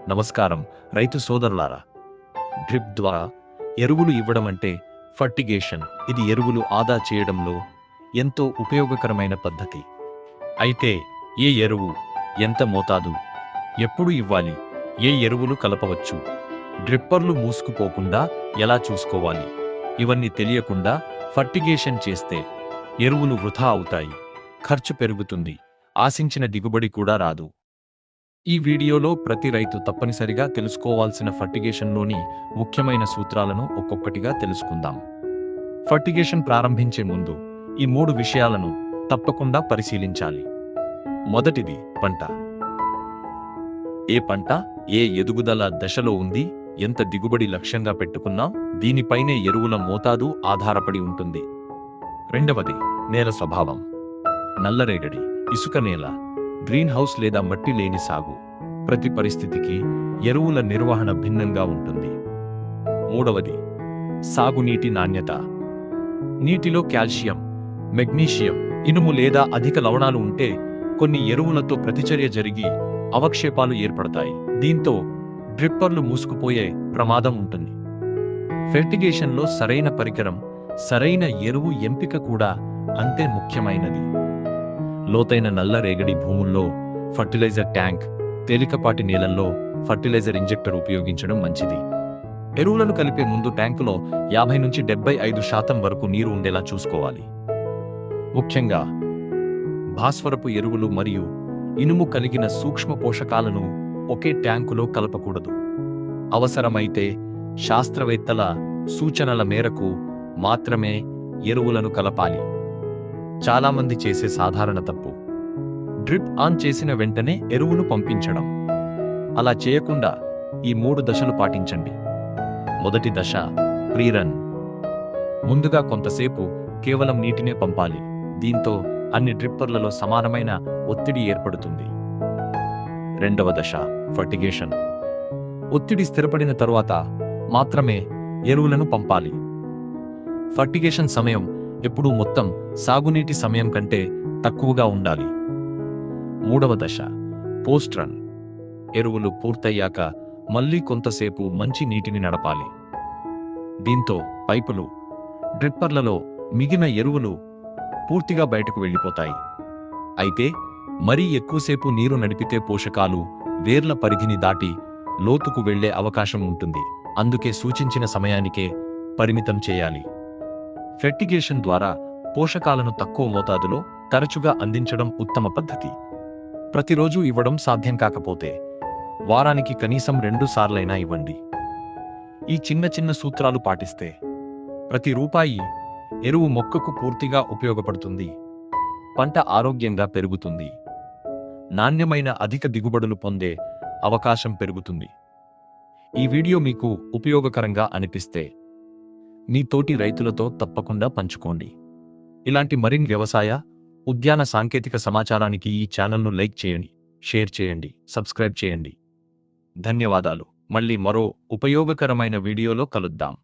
నమస్కారం రైతు సోదరులారా. డ్రిప్ ద్వారా ఎరువులు ఇవ్వడం అంటే ఫర్టిగేషన్. ఇది ఎరువులు ఆదా చేయడంలో ఎంతో ఉపయోగకరమైన పద్ధతి. అయితే ఏ ఎరువు, ఎంత మోతాదు, ఎప్పుడు ఇవ్వాలి, ఏ ఎరువులు కలపవచ్చు, డ్రిప్పర్లు మూసుకుపోకుండా ఎలా చూసుకోవాలి, ఇవన్నీ తెలియకుండా ఫర్టిగేషన్ చేస్తే ఎరువులు వృధా అవుతాయి, ఖర్చు పెరుగుతుంది, ఆశించిన దిగుబడి కూడా రాదు. ఈ వీడియోలో ప్రతి రైతు తప్పనిసరిగా తెలుసుకోవాల్సిన ఫర్టిగేషన్లోని ముఖ్యమైన సూత్రాలను ఒక్కొక్కటిగా తెలుసుకుందాం. ఫర్టిగేషన్ ప్రారంభించే ముందు ఈ 3 విషయాలను తప్పకుండా పరిశీలించాలి. మొదటిది పంట. ఏ పంట ఏ ఎదుగుదల దశలో ఉంది, ఎంత దిగుబడి లక్ష్యంగా పెట్టుకున్నాం, దీనిపైనే ఎరువుల మోతాదు ఆధారపడి ఉంటుంది. రెండవది నేల స్వభావం. నల్లరేగడి, ఇసుక నేల, గ్రీన్ హౌస్ లేదా మట్టి లేని సాగు, ప్రతి పరిస్థితికి ఎరువుల నిర్వహణ భిన్నంగా ఉంటుంది. మూడవది సాగునీటి నాణ్యత. నీటిలో కాల్షియం, మెగ్నీషియం, ఇనుము లేదా అధిక లవణాలు ఉంటే కొన్ని ఎరువులతో ప్రతిచర్య జరిగి అవక్షేపాలు ఏర్పడతాయి. దీంతో డ్రిప్పర్లు మూసుకుపోయే ప్రమాదం ఉంటుంది. ఫెర్టిగేషన్లో సరైన పరికరం, సరైన ఎరువు ఎంపిక కూడా అంతే ముఖ్యమైనది. లోతైన నల్ల రేగడి భూముల్లో ఫర్టిలైజర్ ట్యాంక్, తేలికపాటి నేలల్లో ఫర్టిలైజర్ ఇంజెక్టర్ ఉపయోగించడం మంచిది. ఎరువులను కలిపే ముందు ట్యాంకులో 50 నుంచి 75% వరకు నీరు ఉండేలా చూసుకోవాలి. ముఖ్యంగా భాస్వరపు ఎరువులు మరియు ఇనుము కలిగిన సూక్ష్మ పోషకాలను ఒకే ట్యాంకులో కలపకూడదు. అవసరమైతే శాస్త్రవేత్తల సూచనల మేరకు మాత్రమే ఎరువులను కలపాలి. చాలామంది చేసే సాధారణ తప్పు డ్రిప్ ఆన్ చేసిన వెంటనే ఎరువును పంపించడం. అలా చేయకుండా ఈ 3 దశలు పాటించండి. మొదటి దశ ప్రీరన్. ముందుగా కొంతసేపు కేవలం నీటినే పంపాలి. దీంతో అన్ని డ్రిప్పర్లలో సమానమైన ఒత్తిడి ఏర్పడుతుంది. రెండవ దశ ఫర్టిగేషన్. ఒత్తిడి స్థిరపడిన తరువాత మాత్రమే ఎరువులను పంపాలి. ఫర్టిగేషన్ సమయం ఎప్పుడూ మొత్తం సాగునీటి సమయం కంటే తక్కువగా ఉండాలి. మూడవ దశ పోస్ట్ రన్. ఎరువులు పూర్తయ్యాక మళ్ళీ కొంతసేపు మంచి నీటిని నడపాలి. దీంతో పైపులు, డ్రిప్పర్లలో మిగిలిన ఎరువులు పూర్తిగా బయటకు వెళ్ళిపోతాయి. అయితే మరీ ఎక్కువసేపు నీరు నడిపితే పోషకాలు వేర్ల పరిధిని దాటి లోతుకు వెళ్లే అవకాశం ఉంటుంది. అందుకే సూచించిన సమయానికే పరిమితం చేయాలి. ఫెర్టిగేషన్ ద్వారా పోషకాలను తక్కువ మోతాదులో తరచుగా అందించడం ఉత్తమ పద్ధతి. ప్రతిరోజు ఇవ్వడం సాధ్యం కాకపోతే వారానికి కనీసం 2 సార్లైనా ఇవ్వండి. ఈ చిన్న చిన్న సూత్రాలు పాటిస్తే ప్రతి రూపాయి ఎరువు మొక్కకు పూర్తిగా ఉపయోగపడుతుంది. పంట ఆరోగ్యంగా పెరుగుతుంది. నాణ్యమైన అధిక దిగుబడులు పొందే అవకాశం పెరుగుతుంది. ఈ వీడియో మీకు ఉపయోగకరంగా అనిపిస్తే మీ తోటి రైతులతో తప్పకుండా పంచుకోండి. ఇలాంటి మరిన్ని వ్యవసాయ, ఉద్యాన సాంకేతిక సమాచారానికి ఈ ఛానల్ను లైక్ చేయండి, షేర్ చేయండి, సబ్స్క్రైబ్ చేయండి. ధన్యవాదాలు. మళ్ళీ మరో ఉపయోగకరమైన వీడియోలో కలుద్దాం.